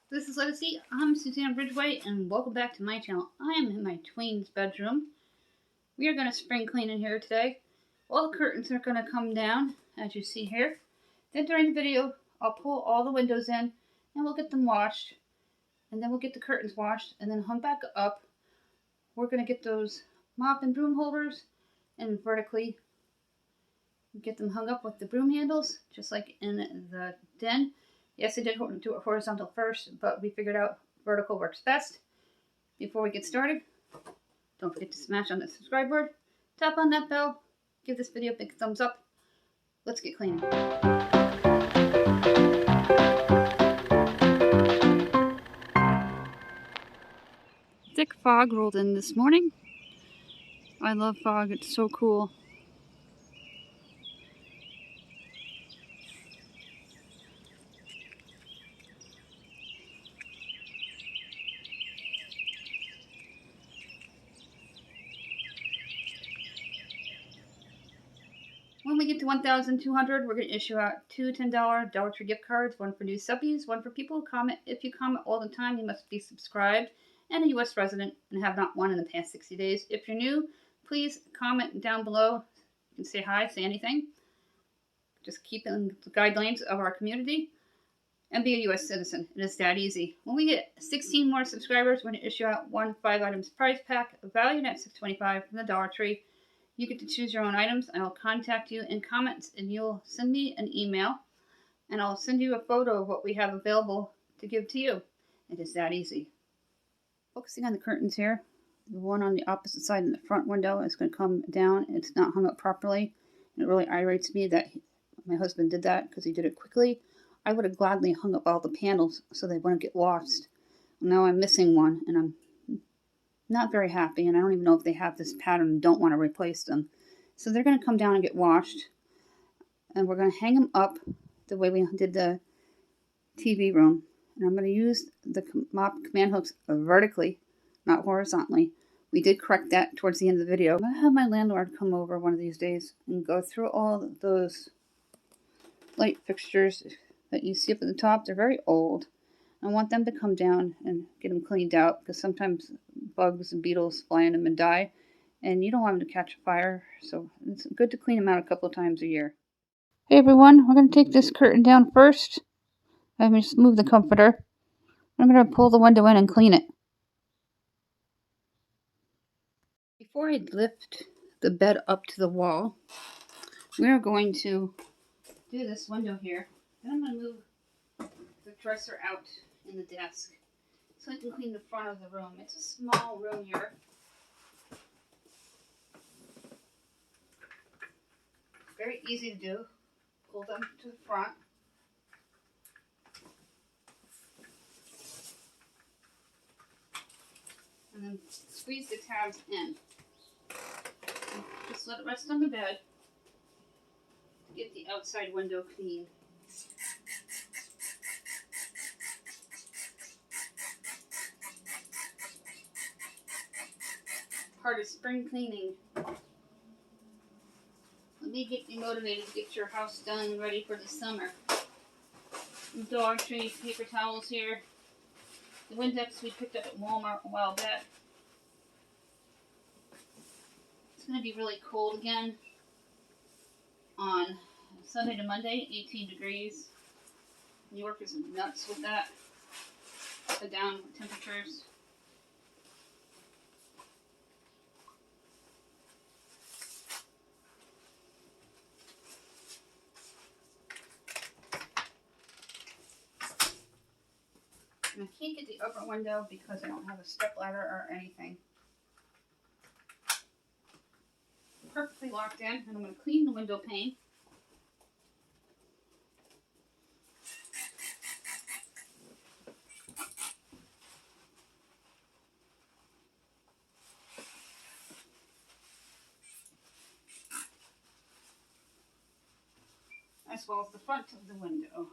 This is Legacy. I'm Suzanne Bridgeway, and welcome back to my channel. I am in my Tweens bedroom. We are going to spring clean in here today. All the curtains are going to come down, as you see here. Then during the video, I'll pull all the windows in, and we'll get them washed. And then we'll get the curtains washed, and then hung back up. We're going to get those mop and broom holders, and vertically get them hung up with the broom handles, just like in the den. Yes, I did do it horizontal first, but we figured out vertical works best. Before we get started, don't forget to smash on the subscribe button, tap on that bell, give this video a big thumbs up. Let's get cleaning. Thick fog rolled in this morning. I love fog, it's so cool. When we get to 1,200, we're going to issue out two $10 Dollar Tree gift cards, one for new subbies, one for people who comment. If you comment all the time, you must be subscribed and a U.S. resident and have not won in the past 60 days. If you're new, please comment down below. You can say hi, say anything. Just keep in the guidelines of our community and be a U.S. citizen. It is that easy. When we get 16 more subscribers, we're going to issue out one 5-items prize pack valued at $6.25 from the Dollar Tree. You get to choose your own items. I will contact you in comments and you'll send me an email and I'll send you a photo of what we have available to give to you. It is that easy. Focusing on the curtains here. The one on the opposite side in the front window is going to come down. It's not hung up properly. And it really irritates me that my husband did that because he did it quickly. I would have gladly hung up all the panels so they wouldn't get lost. Now I'm missing one and I'm not very happy, and I don't even know if they have this pattern and don't want to replace them. So they're going to come down and get washed, and we're going to hang them up the way we did the TV room. And I'm going to use the mop command hooks vertically, not horizontally. We did correct that towards the end of the video. I'm going to have my landlord come over one of these days and go through all those light fixtures that you see up at the top. They're very old. I want them to come down and get them cleaned out because sometimes bugs and beetles fly in them and die, and you don't want them to catch a fire, so it's good to clean them out a couple of times a year. Hey everyone, we're going to take this curtain down first. I'm going to just move the comforter. I'm going to pull the window in and clean it. Before I lift the bed up to the wall, we're going to do this window here. Then I'm going to move the dresser out in the desk so I can clean the front of the room. It's a small room here. Very easy to do. Pull them to the front. And then squeeze the tabs in. And just let it rest on the bed to get the outside window clean. Part of spring cleaning. Let me get you motivated to get your house done and ready for the summer. Dollar Tree paper towels here. The Windex we picked up at Walmart a while back. It's going to be really cold again on Sunday to Monday, 18 degrees. New York is nuts with that. The down temperatures. And I can't get the upper window because I don't have a step ladder or anything. Perfectly locked in, and I'm going to clean the window pane. As well as the front of the window.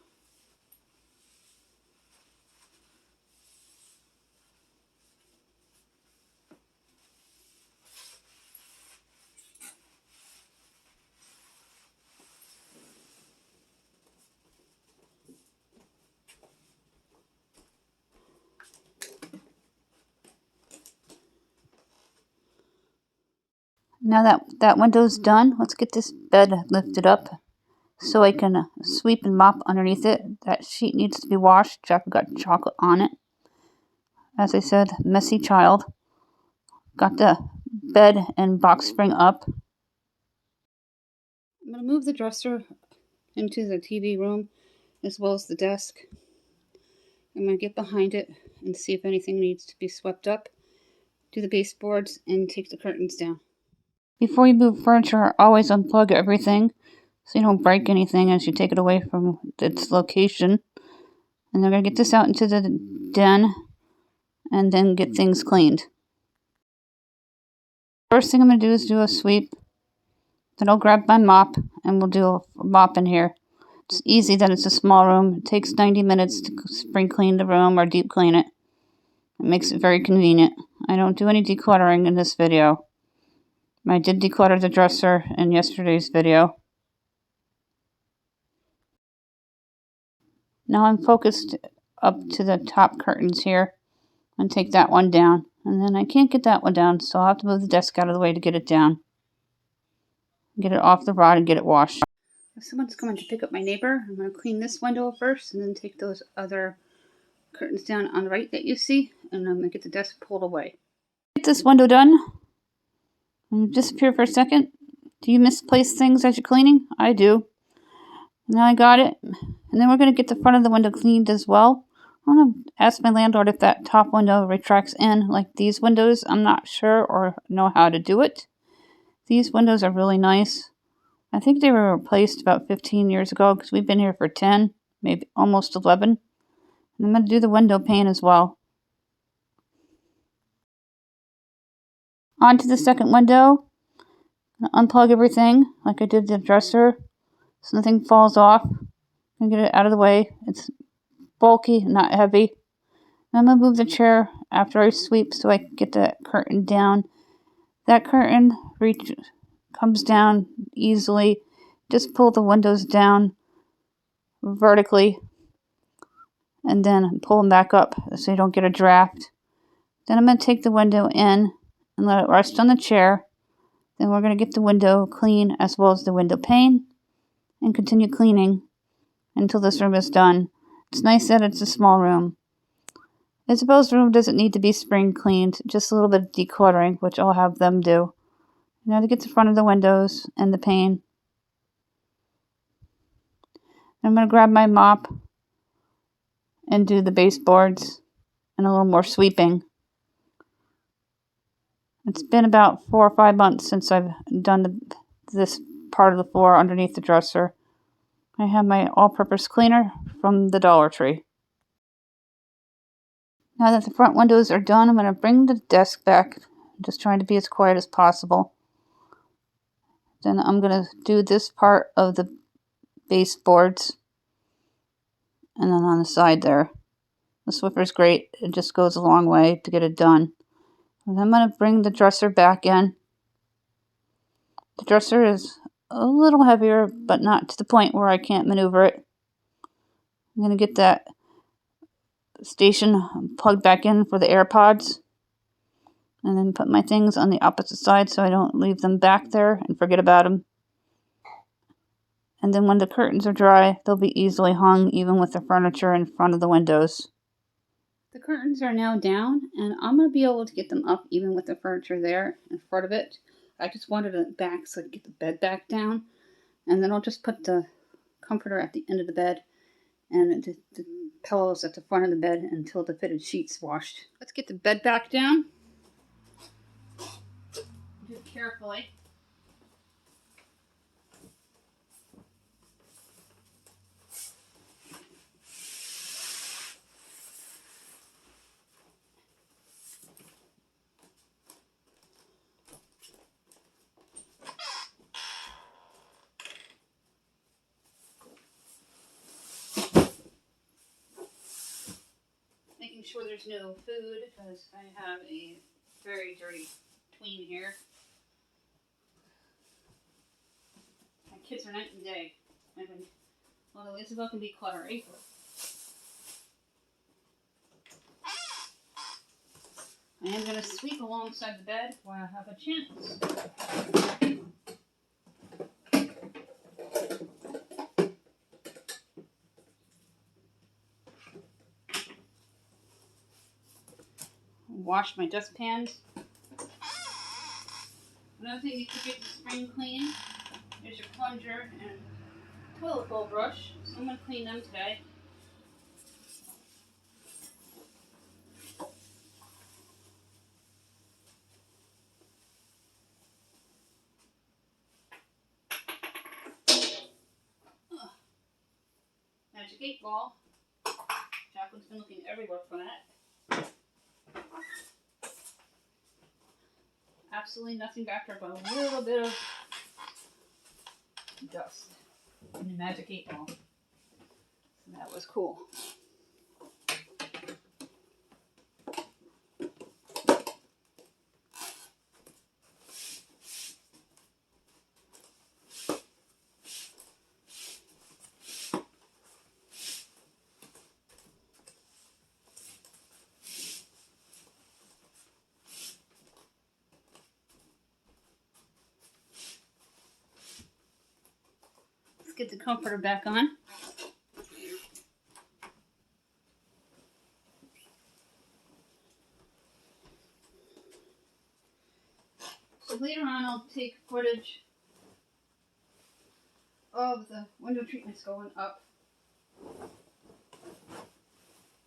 Now that window's done, let's get this bed lifted up so I can sweep and mop underneath it. That sheet needs to be washed. Jack got chocolate on it. As I said, messy child. Got the bed and box spring up. I'm going to move the dresser into the TV room as well as the desk. I'm going to get behind it and see if anything needs to be swept up. Do the baseboards and take the curtains down. Before you move furniture, always unplug everything so you don't break anything as you take it away from its location. And then I'm going to get this out into the den and then get things cleaned. First thing I'm going to do is do a sweep. Then I'll grab my mop and we'll do a mop in here. It's easy that it's a small room. It takes 90 minutes to spring clean the room or deep clean it. It makes it very convenient. I don't do any decluttering in this video. I did declutter the dresser in yesterday's video. Now I'm focused up to the top curtains here and take that one down. And then I can't get that one down, so I'll have to move the desk out of the way to get it down. Get it off the rod and get it washed. If someone's coming to pick up my neighbor, I'm going to clean this window first and then take those other curtains down on the right that you see, and I'm going to get the desk pulled away. Get this window done. Disappear for a second. Do you misplace things as you're cleaning? I do. Now I got it. And then we're going to get the front of the window cleaned as well. I'm going to ask my landlord if that top window retracts in like these windows. I'm not sure or know how to do it. These windows are really nice. I think they were replaced about 15 years ago because we've been here for 10, maybe almost 11. And I'm going to do the window pane as well. On to the second window. Unplug everything like I did the dresser so nothing falls off. And get it out of the way. It's bulky, not heavy. I'm going to move the chair after I sweep so I can get the curtain down. That curtain comes down easily. Just pull the windows down vertically and then pull them back up so you don't get a draft. Then I'm going to take the window in and let it rest on the chair. Then we're going to get the window clean as well as the window pane and continue cleaning until this room is done. It's nice that it's a small room. I suppose the room doesn't need to be spring cleaned, just a little bit of decluttering, which I'll have them do. Now to get the front of the windows and the pane. I'm going to grab my mop and do the baseboards and a little more sweeping. It's been about 4 or 5 months since I've done this part of the floor underneath the dresser. I have my all-purpose cleaner from the Dollar Tree. Now that the front windows are done, I'm going to bring the desk back. I'm just trying to be as quiet as possible. Then I'm going to do this part of the baseboards. And then on the side there. The Swiffer's great. It just goes a long way to get it done. And I'm going to bring the dresser back in. The dresser is a little heavier, but not to the point where I can't maneuver it. I'm going to get that station plugged back in for the AirPods. And then put my things on the opposite side so I don't leave them back there and forget about them. And then when the curtains are dry, they'll be easily hung even with the furniture in front of the windows. The curtains are now down, and I'm going to be able to get them up even with the furniture there in front of it. I just wanted it back so I could get the bed back down. And then I'll just put the comforter at the end of the bed and the pillows at the front of the bed until the fitted sheet's washed. Let's get the bed back down. Do it carefully. Making sure there's no food because I have a very dirty tween here. My kids are night and day. Although Isabel can be cluttery. I am going to sweep alongside the bed while I have a chance. Wash my dustpans. Another thing you can get to spring clean is your plunger and toilet bowl brush. So I'm going to clean them today. Magic 8 ball. Jacqueline's been looking everywhere for that. Absolutely nothing back there but a little bit of dust in the Magic 8 ball. So that was cool. Let's get the comforter back on. So later on I'll take footage of the window treatments going up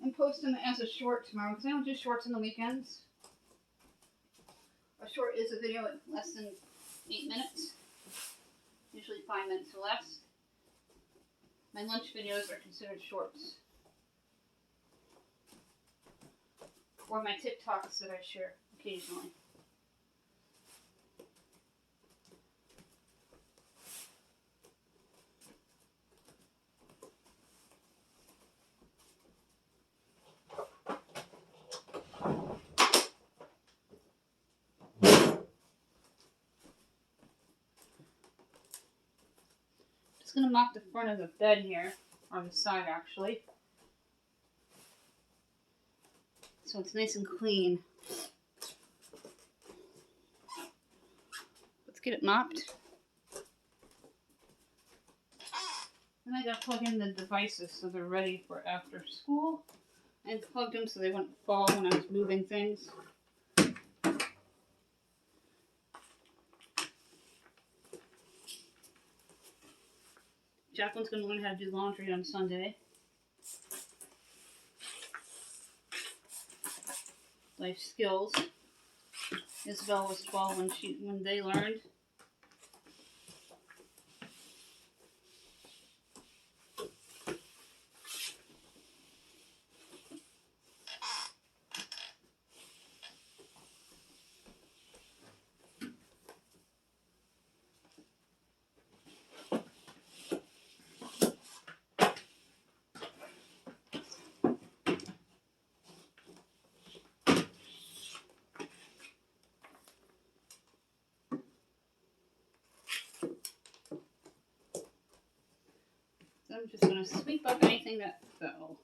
and post them as a short tomorrow because I don't do shorts on the weekends. A short is a video at less than 8 minutes, usually 5 minutes or less. My lunch videos are considered shorts. Or my TikToks that I share occasionally. Just going to mop the front of the bed here, or the side actually, so it's nice and clean. Let's get it mopped. Then I got to plug in the devices so they're ready for after school. I plugged them so they wouldn't fall when I was moving things. Jacqueline's going to learn how to do laundry on Sunday. Life skills. Isabel was 12 when they learned. I'm just going to sweep up anything that fell.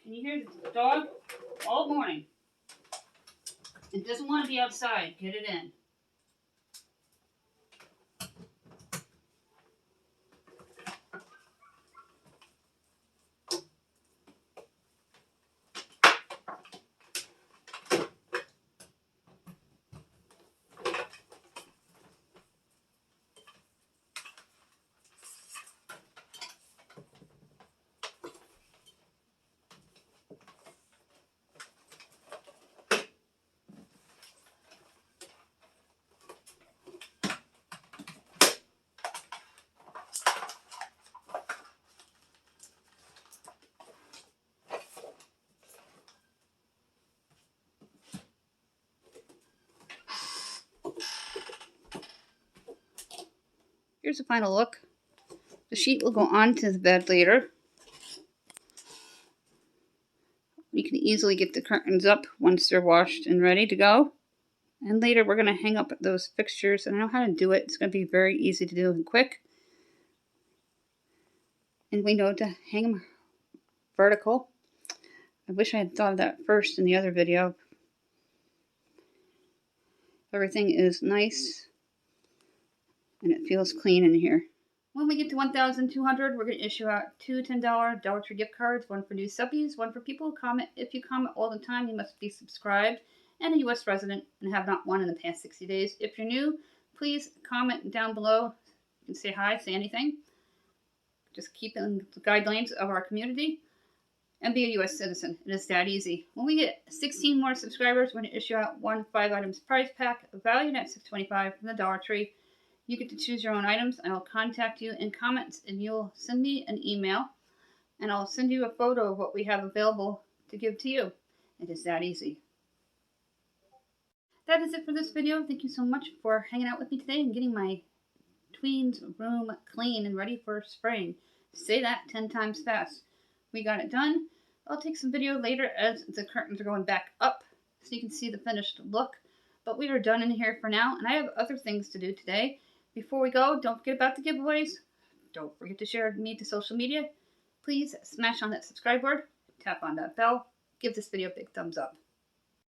Can you hear the dog? All morning. It doesn't want to be outside. Get it in. here's the final look. The sheet will go onto the bed later. You can easily get the curtains up once they're washed and ready to go. And later we're going to hang up those fixtures. And I know how to do it. It's going to be very easy to do and quick. And we know to hang them vertical. I wish I had thought of that first in the other video. Everything is nice and it feels clean in here. When we get to 1,200, we're going to issue out 2 $10 Dollar Tree gift cards, one for new subbies, one for people who comment. If you comment all the time, you must be subscribed and a U.S. resident and have not won in the past 60 days. If you're new, please comment down below and say hi, say anything. Just keep in the guidelines of our community and be a U.S. citizen. It is that easy. When we get 16 more subscribers, we're going to issue out one 5 items prize pack valued at $6.25 from the Dollar Tree. You get to choose your own items. I will contact you in comments and you'll send me an email and I'll send you a photo of what we have available to give to you. It is that easy. That is it for this video. Thank you so much for hanging out with me today and getting my Tweens room clean and ready for spring. Say that 10 times fast. We got it done. I'll take some video later as the curtains are going back up so you can see the finished look. But we are done in here for now and I have other things to do today. Before we go, don't forget about the giveaways. Don't forget to share me to social media. Please smash on that subscribe word, tap on that bell, give this video a big thumbs up.